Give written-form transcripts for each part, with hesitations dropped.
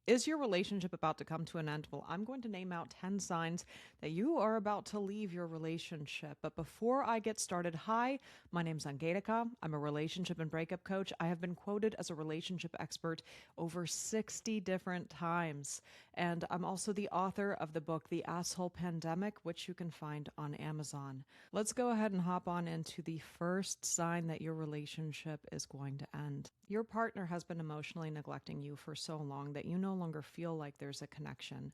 Is your relationship about to come to an end? Well, I'm going to name out 10 signs that you are about to leave your relationship. But before I get started, hi, my name's Angelica. I'm a relationship and breakup coach. I have been quoted as a relationship expert over 60 different times. And I'm also the author of the book, The Asshole Pandemic, which you can find on Amazon. Let's go ahead and hop on into the first sign that your relationship is going to end. Your partner has been emotionally neglecting you for so long that you no longer feel like there's a connection.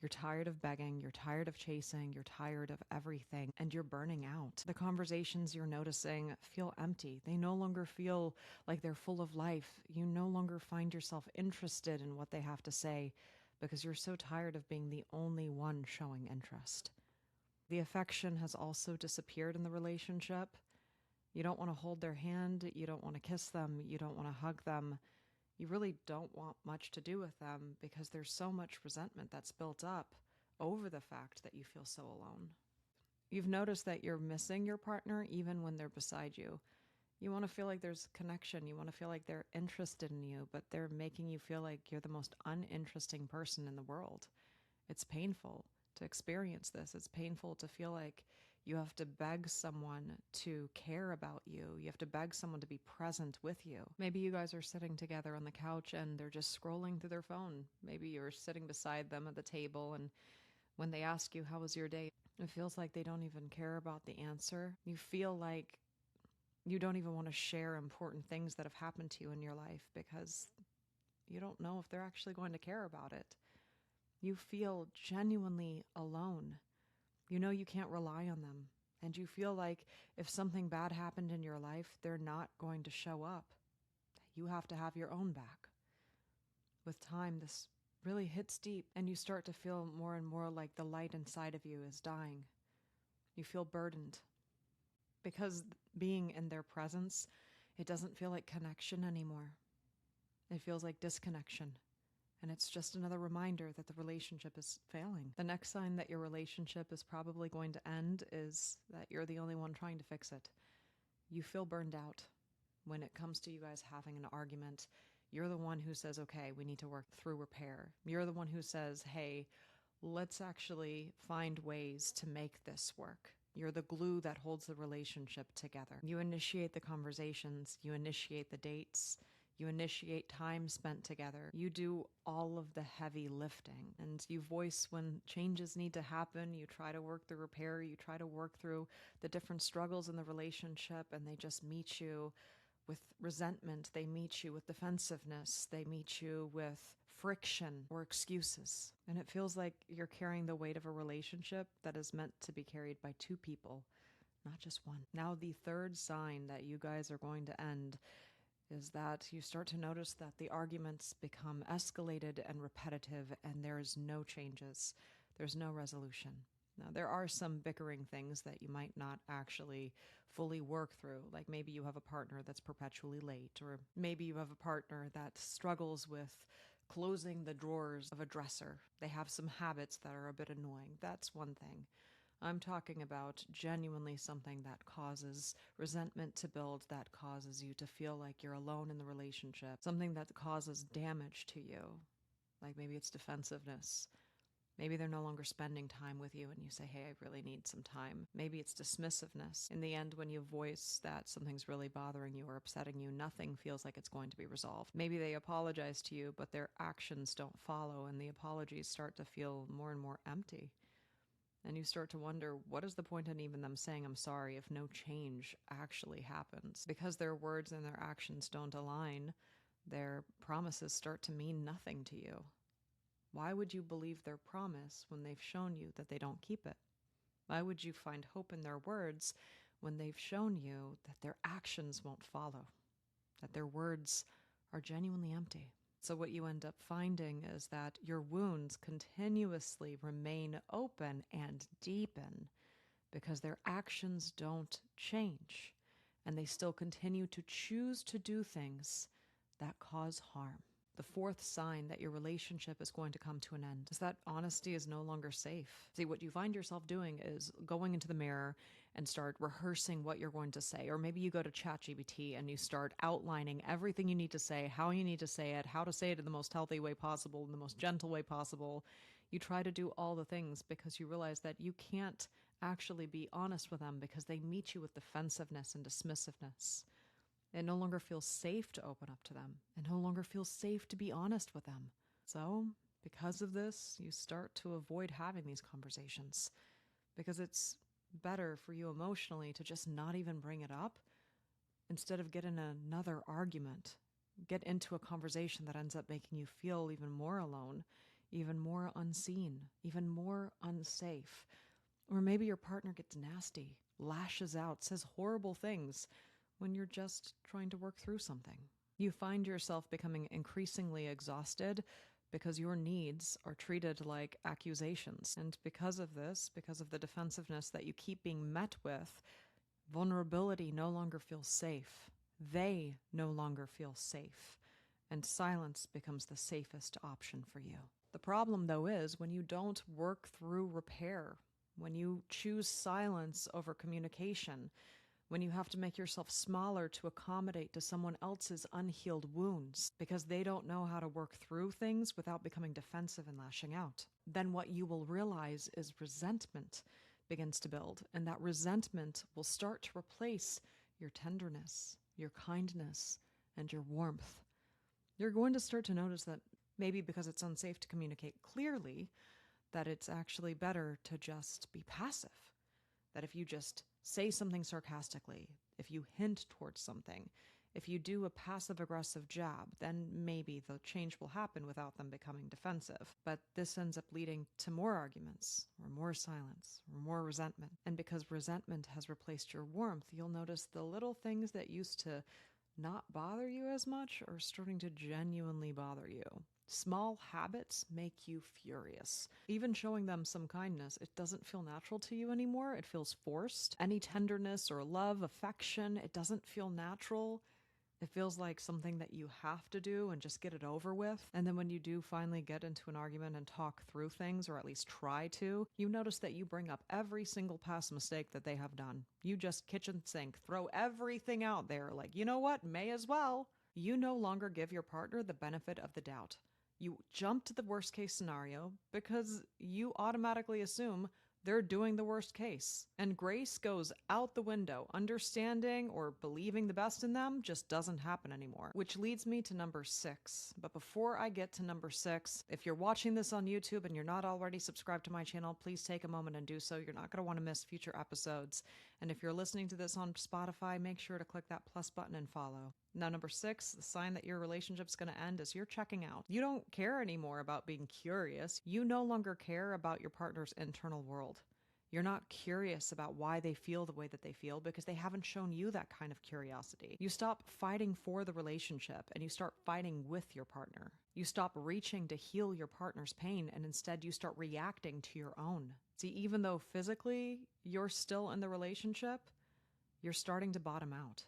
You're tired of begging, you're tired of chasing, you're tired of everything, and you're burning out. The conversations you're noticing feel empty. They no longer feel like they're full of life. You no longer find yourself interested in what they have to say because you're so tired of being the only one showing interest. The affection has also disappeared in the relationship. You don't want to hold their hand. You don't want to kiss them. You don't want to hug them. You really don't want much to do with them because there's so much resentment that's built up over the fact that you feel so alone. You've noticed that you're missing your partner even when they're beside you. You want to feel like there's connection. You want to feel like they're interested in you, but they're making you feel like you're the most uninteresting person in the world. It's painful to experience this. It's painful to feel like you have to beg someone to care about you. You have to beg someone to be present with you. Maybe you guys are sitting together on the couch and they're just scrolling through their phone. Maybe you're sitting beside them at the table, and when they ask you, how was your day? It feels like they don't even care about the answer. You feel like you don't even want to share important things that have happened to you in your life because you don't know if they're actually going to care about it. You feel genuinely alone. You know you can't rely on them. And you feel like if something bad happened in your life, they're not going to show up. You have to have your own back. With time, this really hits deep, and you start to feel more and more like the light inside of you is dying. You feel burdened. Because being in their presence, it doesn't feel like connection anymore. It feels like disconnection. And it's just another reminder that the relationship is failing. The next sign that your relationship is probably going to end is that you're the only one trying to fix it. You feel burned out. When it comes to you guys having an argument, you're the one who says, okay, we need to work through repair. You're the one who says, hey, let's actually find ways to make this work. You're the glue that holds the relationship together. You initiate the conversations, you initiate the dates, you initiate time spent together. You do all of the heavy lifting, and you voice when changes need to happen. You try to work the repair. You try to work through the different struggles in the relationship, and they just meet you with resentment. They meet you with defensiveness. They meet you with friction or excuses. And it feels like you're carrying the weight of a relationship that is meant to be carried by two people, not just one. Now, the third sign that you guys are going to end is that you start to notice that the arguments become escalated and repetitive, and there's no changes. There's no resolution. Now, there are some bickering things that you might not actually fully work through. Like maybe you have a partner that's perpetually late, or maybe you have a partner that struggles with closing the drawers of a dresser. They have some habits that are a bit annoying. That's one thing. I'm talking about genuinely something that causes resentment to build, that causes you to feel like you're alone in the relationship, something that causes damage to you. Like maybe it's defensiveness. Maybe they're no longer spending time with you and you say, hey, I really need some time. Maybe it's dismissiveness. In the end, when you voice that something's really bothering you or upsetting you, nothing feels like it's going to be resolved. Maybe they apologize to you, but their actions don't follow, and the apologies start to feel more and more empty. And you start to wonder, what is the point in even them saying I'm sorry if no change actually happens? Because their words and their actions don't align, their promises start to mean nothing to you. Why would you believe their promise when they've shown you that they don't keep it? Why would you find hope in their words when they've shown you that their actions won't follow, that their words are genuinely empty? So what you end up finding is that your wounds continuously remain open and deepen because their actions don't change, and they still continue to choose to do things that cause harm. The fourth sign that your relationship is going to come to an end is that honesty is no longer safe. See, what you find yourself doing is going into the mirror and start rehearsing what you're going to say. Or maybe you go to ChatGPT and you start outlining everything you need to say, how you need to say it, how to say it in the most healthy way possible, in the most gentle way possible. You try to do all the things because you realize that you can't actually be honest with them because they meet you with defensiveness and dismissiveness. It no longer feels safe to open up to them. It no longer feels safe to be honest with them. So, because of this, you start to avoid having these conversations because it's better for you emotionally to just not even bring it up instead of get in another argument, get into a conversation that ends up making you feel even more alone, even more unseen, even more unsafe. Or maybe your partner gets nasty, lashes out, says horrible things when you're just trying to work through something. You find yourself becoming increasingly exhausted because your needs are treated like accusations. And because of this, because of the defensiveness that you keep being met with, vulnerability no longer feels safe. They no longer feel safe. And silence becomes the safest option for you. The problem, though, is when you don't work through repair, when you choose silence over communication, when you have to make yourself smaller to accommodate to someone else's unhealed wounds because they don't know how to work through things without becoming defensive and lashing out, then what you will realize is resentment begins to build, and that resentment will start to replace your tenderness, your kindness, and your warmth. You're going to start to notice that maybe because it's unsafe to communicate clearly, that it's actually better to just be passive. That if you just say something sarcastically, if you hint towards something, if you do a passive-aggressive jab, then maybe the change will happen without them becoming defensive. But this ends up leading to more arguments, or more silence, or more resentment. And because resentment has replaced your warmth, you'll notice the little things that used to not bother you as much are starting to genuinely bother you. Small habits make you furious. Even showing them some kindness, it doesn't feel natural to you anymore. It feels forced. Any tenderness or love, affection, it doesn't feel natural. It feels like something that you have to do and just get it over with. And then when you do finally get into an argument and talk through things, or at least try to, you notice that you bring up every single past mistake that they have done. You just kitchen sink, throw everything out there like, you know what, may as well. You no longer give your partner the benefit of the doubt. You jump to the worst case scenario because you automatically assume they're doing the worst case. And grace goes out the window. Understanding or believing the best in them just doesn't happen anymore. Which leads me to number 6. But before I get to number 6, if you're watching this on YouTube and you're not already subscribed to my channel, please take a moment and do so. You're not going to want to miss future episodes. And if you're listening to this on Spotify, make sure to click that plus button and follow. Now, number 6, the sign that your relationship's going to end is you're checking out. You don't care anymore about being curious. You no longer care about your partner's internal world. You're not curious about why they feel the way that they feel because they haven't shown you that kind of curiosity. You stop fighting for the relationship and you start fighting with your partner. You stop reaching to heal your partner's pain and instead you start reacting to your own. See, even though physically you're still in the relationship, you're starting to bottom out.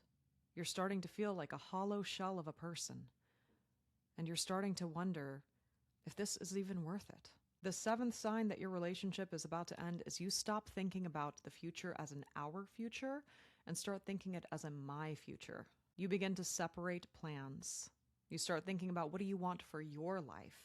You're starting to feel like a hollow shell of a person. And you're starting to wonder if this is even worth it. The 7th sign that your relationship is about to end is you stop thinking about the future as an our future and start thinking it as a my future. You begin to separate plans. You start thinking about what do you want for your life?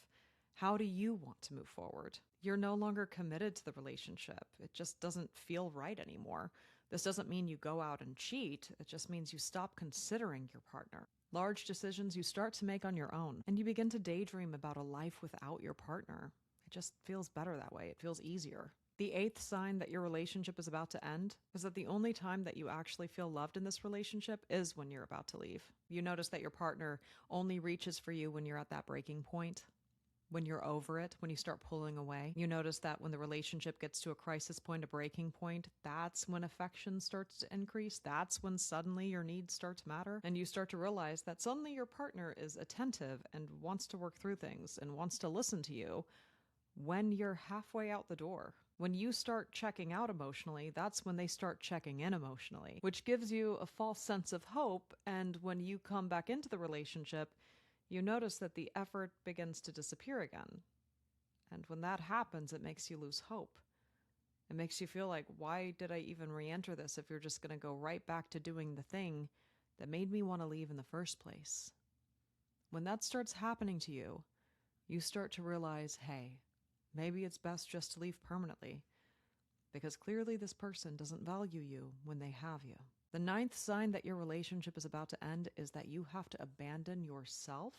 How do you want to move forward? You're no longer committed to the relationship. It just doesn't feel right anymore. This doesn't mean you go out and cheat. It just means you stop considering your partner. Large decisions you start to make on your own, and you begin to daydream about a life without your partner. It just feels better that way. It feels easier. The 8th sign that your relationship is about to end is that the only time that you actually feel loved in this relationship is when you're about to leave. You notice that your partner only reaches for you when you're at that breaking point. When you're over it, when you start pulling away. You notice that when the relationship gets to a crisis point, a breaking point, that's when affection starts to increase. That's when suddenly your needs start to matter. And you start to realize that suddenly your partner is attentive and wants to work through things and wants to listen to you when you're halfway out the door. When you start checking out emotionally, that's when they start checking in emotionally, which gives you a false sense of hope. And when you come back into the relationship, you notice that the effort begins to disappear again. And when that happens, it makes you lose hope. It makes you feel like, why did I even re-enter this if you're just going to go right back to doing the thing that made me want to leave in the first place? When that starts happening to you, you start to realize, hey, maybe it's best just to leave permanently, because clearly this person doesn't value you when they have you. The ninth sign that your relationship is about to end is that you have to abandon yourself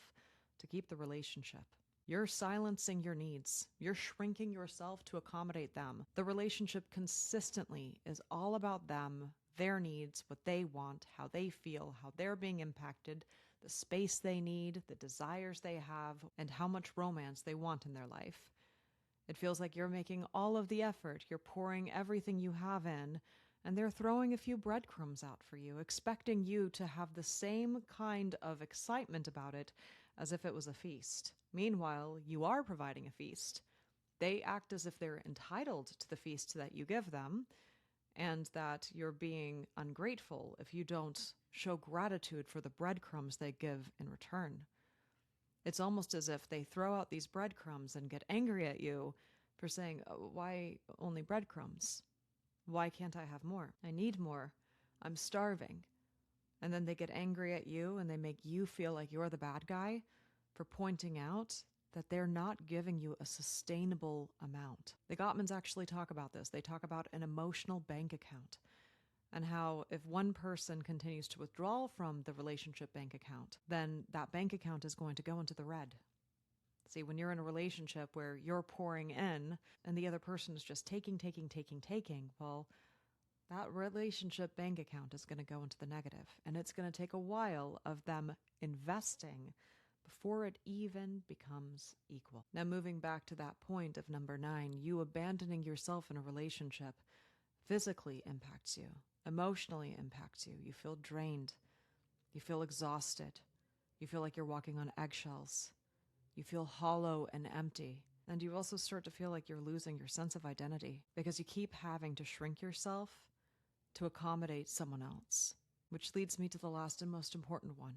to keep the relationship. You're silencing your needs. You're shrinking yourself to accommodate them. The relationship consistently is all about them, their needs, what they want, how they feel, how they're being impacted, the space they need, the desires they have, and how much romance they want in their life. It feels like you're making all of the effort, you're pouring everything you have in, and they're throwing a few breadcrumbs out for you, expecting you to have the same kind of excitement about it as if it was a feast. Meanwhile, you are providing a feast. They act as if they're entitled to the feast that you give them, and that you're being ungrateful if you don't show gratitude for the breadcrumbs they give in return. It's almost as if they throw out these breadcrumbs and get angry at you for saying, oh, why only breadcrumbs? Why can't I have more? I need more. I'm starving. And then they get angry at you and they make you feel like you're the bad guy for pointing out that they're not giving you a sustainable amount. The Gottmans actually talk about this. They talk about an emotional bank account, and how if one person continues to withdraw from the relationship bank account, then that bank account is going to go into the red. See, when you're in a relationship where you're pouring in and the other person is just taking, well, that relationship bank account is going to go into the negative. And it's going to take a while of them investing before it even becomes equal. Now, moving back to that point of number 9, you abandoning yourself in a relationship physically impacts you, emotionally impacts you. You feel drained. You feel exhausted. You feel like you're walking on eggshells. You feel hollow and empty. And you also start to feel like you're losing your sense of identity because you keep having to shrink yourself to accommodate someone else. Which leads me to the last and most important one.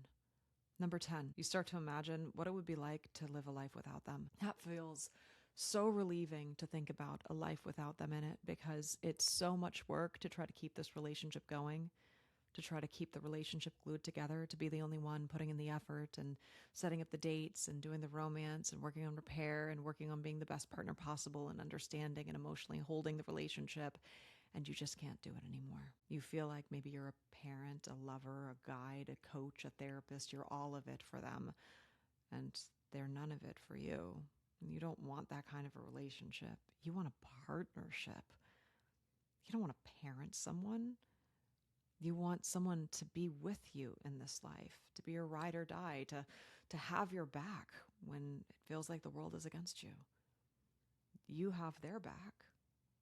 Number 10, you start to imagine what it would be like to live a life without them. That feels so relieving to think about a life without them in it, because it's so much work to try to keep this relationship going, to try to keep the relationship glued together, to be the only one putting in the effort and setting up the dates and doing the romance and working on repair and working on being the best partner possible and understanding and emotionally holding the relationship. And you just can't do it anymore. You feel like maybe you're a parent, a lover, a guide, a coach, a therapist. You're all of it for them, and they're none of it for you. You don't want that kind of a relationship. You want a partnership. You don't want to parent someone. You want someone to be with you in this life, to be your ride or die, to have your back when it feels like the world is against you. You have their back.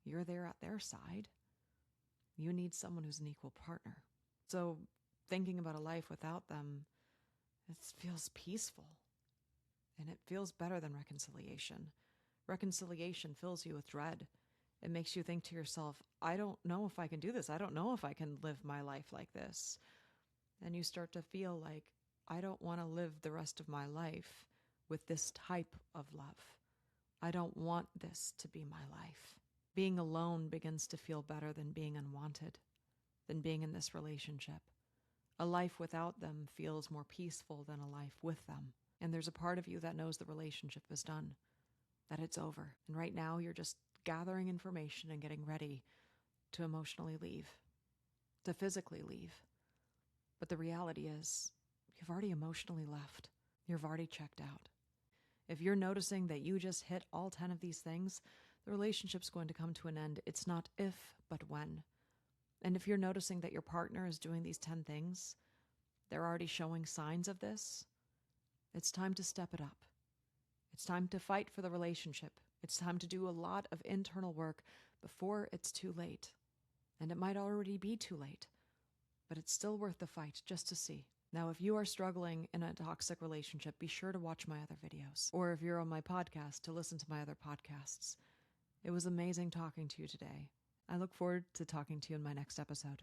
You're there at their side. You need someone who's an equal partner. So thinking about a life without them, it feels peaceful. And it feels better than reconciliation. Reconciliation fills you with dread. It makes you think to yourself, I don't know if I can do this. I don't know if I can live my life like this. And you start to feel like, I don't want to live the rest of my life with this type of love. I don't want this to be my life. Being alone begins to feel better than being unwanted, than being in this relationship. A life without them feels more peaceful than a life with them. And there's a part of you that knows the relationship is done, that it's over. And right now you're just gathering information and getting ready to emotionally leave, to physically leave. But the reality is, you've already emotionally left. You've already checked out. If you're noticing that you just hit all 10 of these things, the relationship's going to come to an end. It's not if, but when. And if you're noticing that your partner is doing these 10 things, they're already showing signs of this, it's time to step it up. It's time to fight for the relationship. It's time to do a lot of internal work before it's too late. And it might already be too late, but it's still worth the fight just to see. Now, if you are struggling in a toxic relationship, be sure to watch my other videos. Or if you're on my podcast, to listen to my other podcasts. It was amazing talking to you today. I look forward to talking to you in my next episode.